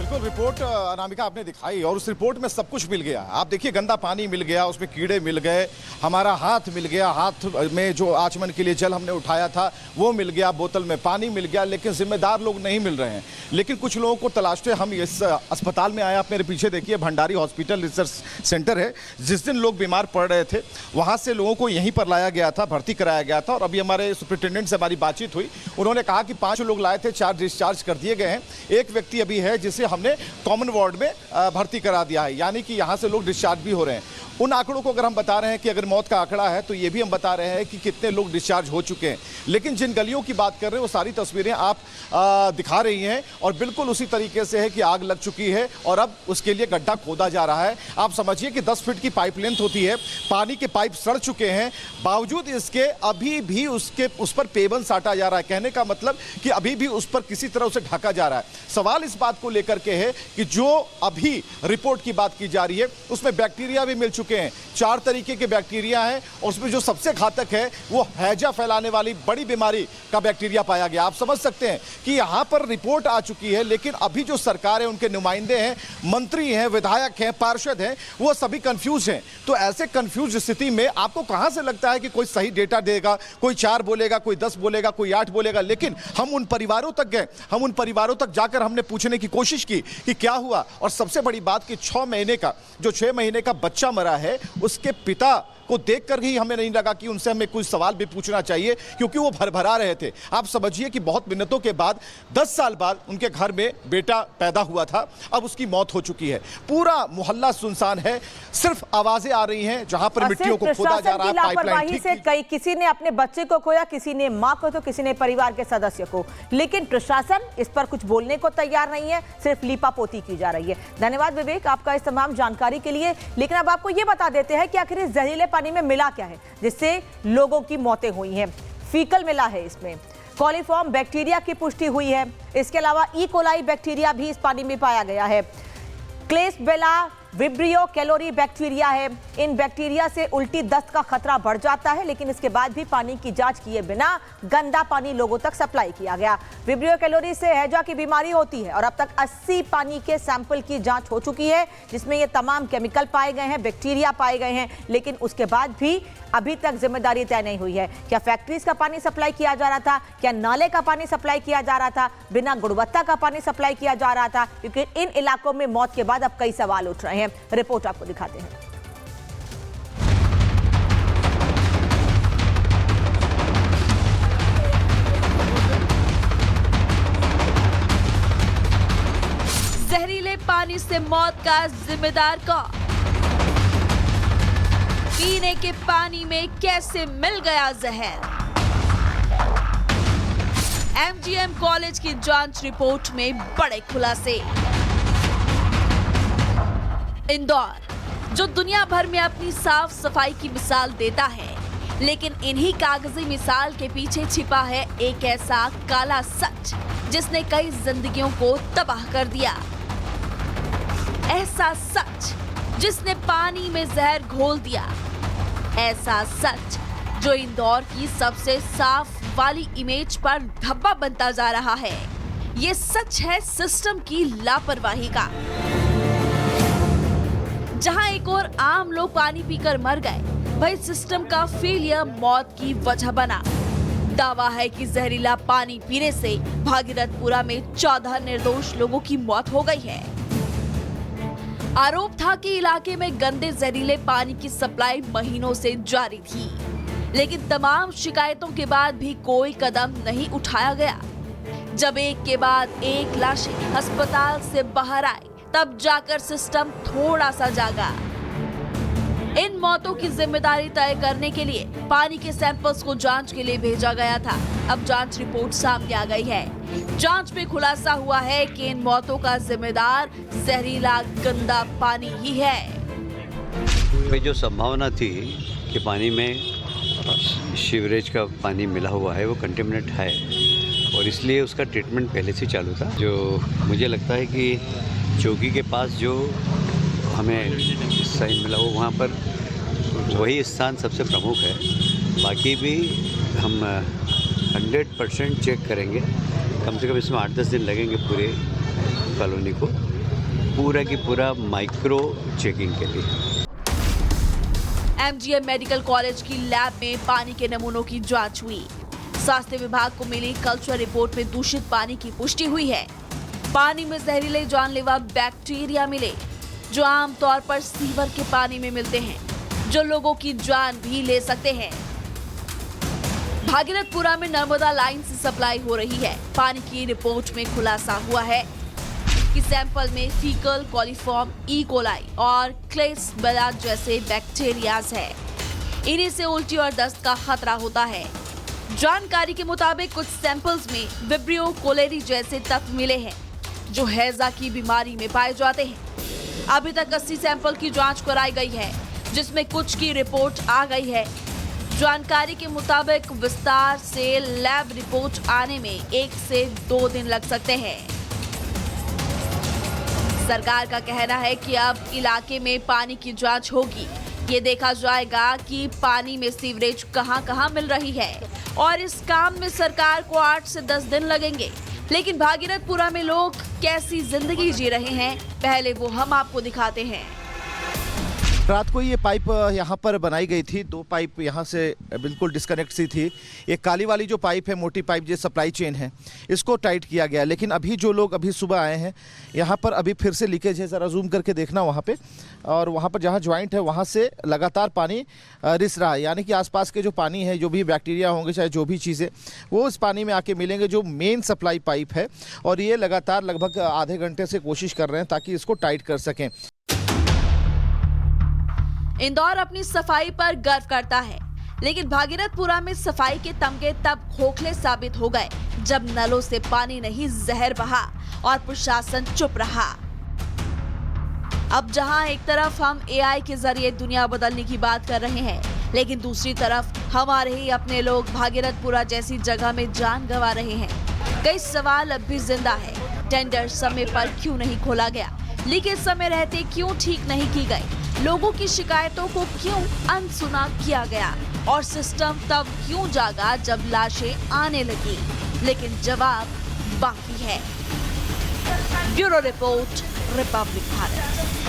बिल्कुल रिपोर्ट अनामिका आपने दिखाई और उस रिपोर्ट में सब कुछ मिल गया। आप देखिए गंदा पानी मिल गया, उसमें कीड़े मिल गए, हमारा हाथ मिल गया, हाथ में जो आचमन के लिए जल हमने उठाया था वो मिल गया, बोतल में पानी मिल गया, लेकिन जिम्मेदार लोग नहीं मिल रहे हैं। लेकिन कुछ लोगों को तलाशते हम इस अस्पताल में आए। आप मेरे पीछे देखिए भंडारी हॉस्पिटल रिसर्च सेंटर है। जिस दिन लोग बीमार पड़ रहे थे वहाँ से लोगों को यहीं पर लाया गया था, भर्ती कराया गया था। और अभी हमारे सुपरिटेंडेंट से हमारी बातचीत हुई, उन्होंने कहा कि 5 लोग लाए थे, 4 डिस्चार्ज कर दिए गए हैं। एक व्यक्ति अभी है जिसे हमने कॉमन वार्ड में भर्ती करा दिया है, यानी कि यहाँ से लोग डिस्चार्ज भी हो रहे हैं। उन आंकड़ों को अगर हम बता रहे हैं कि अगर मौत का आंकड़ा है तो ये भी हम बता रहे हैं कि कितने लोग डिस्चार्ज हो चुके हैं। लेकिन जिन गलियों की बात कर रहे हैं वो सारी तस्वीरें आप दिखा रही हैं और बिल्कुल उसी तरीके से है कि आग लग चुकी है और अब उसके लिए गड्ढा खोदा जा रहा है। आप समझिए कि 10 फीट की पाइप लेंथ होती है, पानी के पाइप सड़ चुके हैं, बावजूद इसके अभी भी उस पर पेवन साटा जा रहा है। कहने का मतलब कि अभी भी उस पर किसी तरह उसे ढका जा रहा है। सवाल इस बात को लेकर के है कि जो अभी रिपोर्ट की बात की जा रही है उसमें बैक्टीरिया भी मिल चुके हैं। 4 तरीके के बैक्टीरिया हैं और उसमें जो सबसे घातक है वो हैजा फैलाने वाली बड़ी बीमारी का बैक्टीरिया पाया गया। आप समझ सकते हैं कि यहां पर रिपोर्ट आ चुकी है, लेकिन अभी जो सरकार है, उनके नुमाइंदे हैं, मंत्री हैं, विधायक हैं, पार्षद हैं, वो सभी कंफ्यूज हैं। तो ऐसे कंफ्यूज स्थिति में आपको कहां से लगता है कि कोई सही डेटा देगा? कोई 4 बोलेगा, कोई 10 बोलेगा, कोई 8 बोलेगा। लेकिन हम उन परिवारों तक गए, हम उन परिवारों तक जाकर हमने पूछने की कोशिश की कि क्या हुआ। और सबसे बड़ी बात कि 6 महीने का बच्चा मरा है, उसके पिता को देखकर ही हमें नहीं लगा कि उनसे हमें कुछ सवाल भी पूछना चाहिए, क्योंकि वो भरभरा रहे थे। आप समझिए कि बहुत मिन्नतों के बाद 10 साल बाद उनके घर में बेटा पैदा हुआ था, अब उसकी मौत हो चुकी है। पूरा मोहल्ला सुनसान है, सिर्फ आवाजें आ रही हैं जहां पर मिट्टियों को खोदा जा रहा है। लापरवाही से किसी ने अपने बच्चे को खोया, किसी ने मां को, तो किसी ने परिवार के सदस्य को। लेकिन प्रशासन इस पर कुछ बोलने को तैयार नहीं है, सिर्फ लीपापोती की जा रही है। धन्यवाद विवेक आपका इस तमाम जानकारी के लिए। लेकिन अब आपको यह बता देते हैं कि आखिर इस जहरीले पानी में मिला क्या है जिससे लोगों की मौतें हुई हैं। फीकल मिला है, इसमें कॉलीफॉर्म बैक्टीरिया की पुष्टि हुई है। इसके अलावा ई कोलाई बैक्टीरिया भी इस पानी में पाया गया है। क्लेस्बेला विब्रियो कैलोरी बैक्टीरिया है। इन बैक्टीरिया से उल्टी दस्त का खतरा बढ़ जाता है, लेकिन इसके बाद भी पानी की जांच किए बिना गंदा पानी लोगों तक सप्लाई किया गया। विब्रियो कैलोरी से हैजा की बीमारी होती है और अब तक 80 पानी के सैंपल की जांच हो चुकी है, जिसमें ये तमाम केमिकल पाए गए हैं, बैक्टीरिया पाए गए हैं। लेकिन उसके बाद भी अभी तक जिम्मेदारी तय नहीं हुई है। क्या फैक्ट्रीज का पानी सप्लाई किया जा रहा था? क्या नाले का पानी सप्लाई किया जा रहा था? बिना गुणवत्ता का पानी सप्लाई किया जा रहा था? क्योंकि इन इलाकों में मौत के बाद अब कई सवाल उठ रहे हैं। रिपोर्ट आपको दिखाते हैं। जहरीले पानी से मौत का जिम्मेदार कौन? पीने के पानी में कैसे मिल गया जहर? एमजीएम कॉलेज की जांच रिपोर्ट में बड़े खुलासे। इंदौर जो दुनिया भर में अपनी साफ सफाई की मिसाल देता है, लेकिन इन्हीं कागजी मिसाल के पीछे छिपा है एक ऐसा काला सच जिसने कई जिंदगियों को तबाह कर दिया। ऐसा सच जिसने पानी में जहर घोल दिया। ऐसा सच जो इंदौर की सबसे साफ वाली इमेज पर धब्बा बनता जा रहा है। ये सच है सिस्टम की लापरवाही का। जहां एक और आम लोग पानी पीकर मर गए, वही सिस्टम का फेलियर मौत की वजह बना। दावा है कि जहरीला पानी पीने से भागीरथपुरा में 14 निर्दोष लोगों की मौत हो गई है। आरोप था कि इलाके में गंदे जहरीले पानी की सप्लाई महीनों से जारी थी, लेकिन तमाम शिकायतों के बाद भी कोई कदम नहीं उठाया गया। जब एक के बाद एक लाशें अस्पताल से बाहर आई, तब जाकर सिस्टम थोड़ा सा जागा। इन मौतों की जिम्मेदारी तय करने के लिए पानी के सैंपल्स को जांच के लिए भेजा गया था। अब जांच रिपोर्ट सामने आ गई है। जांच में खुलासा हुआ है कि इन मौतों का जिम्मेदार जहरीला गंदा पानी ही है। जो संभावना थी कि पानी में सीवरेज का पानी मिला हुआ है वो कंटेमिनेट है और इसलिए उसका ट्रीटमेंट पहले से चालू था। जो मुझे लगता है कि चौकी के पास जो हमें साइन मिला वो वहाँ पर वही स्थान सबसे प्रमुख है। बाकी भी हम 100% चेक करेंगे। कम से कम इसमें 8-10 दिन लगेंगे पूरे कॉलोनी को। पूरा की पूरा माइक्रो चेकिंग के लिए। एमजीएम मेडिकल कॉलेज की लैब में पानी के नमूनों की जांच हुई। स्वास्थ्य विभाग को मिली कल्चर रिपोर्ट में दूषित पानी की पुष्टि हुई है। पानी में जहरीले जानलेवा बैक्टीरिया मिले, जो आमतौर पर सीवर के पानी में मिलते हैं, जो लोगों की जान भी ले सकते हैं। भागीरथपुरा में नर्मदा लाइन से सप्लाई हो रही है। पानी की रिपोर्ट में खुलासा हुआ है कि सैंपल में फीकल कॉलीफॉर्म, ई कोलाई और क्लेब्सिला जैसे बैक्टीरियाज है। इन्हीं से उल्टी और दस्त का खतरा होता है। जानकारी के मुताबिक कुछ सैंपल्स में विब्रियो कोलेरी जैसे तत्व मिले हैं, जो हैजा की बीमारी में पाए जाते हैं। अभी तक 80 सैंपल की जांच कराई गई है, जिसमें कुछ की रिपोर्ट आ गई है। जानकारी के मुताबिक विस्तार से लैब रिपोर्ट आने में 1 से 2 दिन लग सकते हैं। सरकार का कहना है कि अब इलाके में पानी की जांच होगी। ये देखा जाएगा कि पानी में सीवरेज कहां-कहां मिल रही है, और इस काम में सरकार को 8 से 10 दिन लगेंगे। लेकिन भागीरथपुरा में लोग कैसी जिंदगी जी रहे हैं, पहले वो हम आपको दिखाते हैं। रात को ये पाइप यहाँ पर बनाई गई थी। 2 पाइप यहाँ से बिल्कुल डिस्कनेक्ट सी थी। एक काली वाली जो पाइप है, मोटी पाइप, जो सप्लाई चेन है, इसको टाइट किया गया। लेकिन अभी जो लोग अभी सुबह आए हैं, यहाँ पर अभी फिर से लीकेज है। ज़रा जूम करके देखना वहाँ पे, और वहाँ पर जहाँ ज्वाइंट है वहाँ से लगातार पानी रिस रहा है। यानी कि आसपास के जो पानी है, जो भी बैक्टीरिया होंगे, चाहे जो भी चीज़ें, वो इस पानी में आके मिलेंगे, जो मेन सप्लाई पाइप है। और ये लगातार लगभग आधे घंटे से कोशिश कर रहे हैं ताकि इसको टाइट कर सकें। इंदौर अपनी सफाई पर गर्व करता है, लेकिन भागीरथपुरा में सफाई के तमगे तब खोखले साबित हो गए जब नलों से पानी नहीं जहर बहा और प्रशासन चुप रहा। अब जहां एक तरफ हम एआई के जरिए दुनिया बदलने की बात कर रहे हैं, लेकिन दूसरी तरफ हमारे ही अपने लोग भागीरथपुरा जैसी जगह में जान गंवा रहे हैं। कई सवाल अब भी जिंदा है। टेंडर समय पर क्यों नहीं खोला गया? लीकेज समय रहते क्यों ठीक नहीं की गई? लोगों की शिकायतों को क्यों अनसुना किया गया? और सिस्टम तब क्यों जागा जब लाशें आने लगी? लेकिन जवाब बाकी है। Bureau report, Republic Bharat.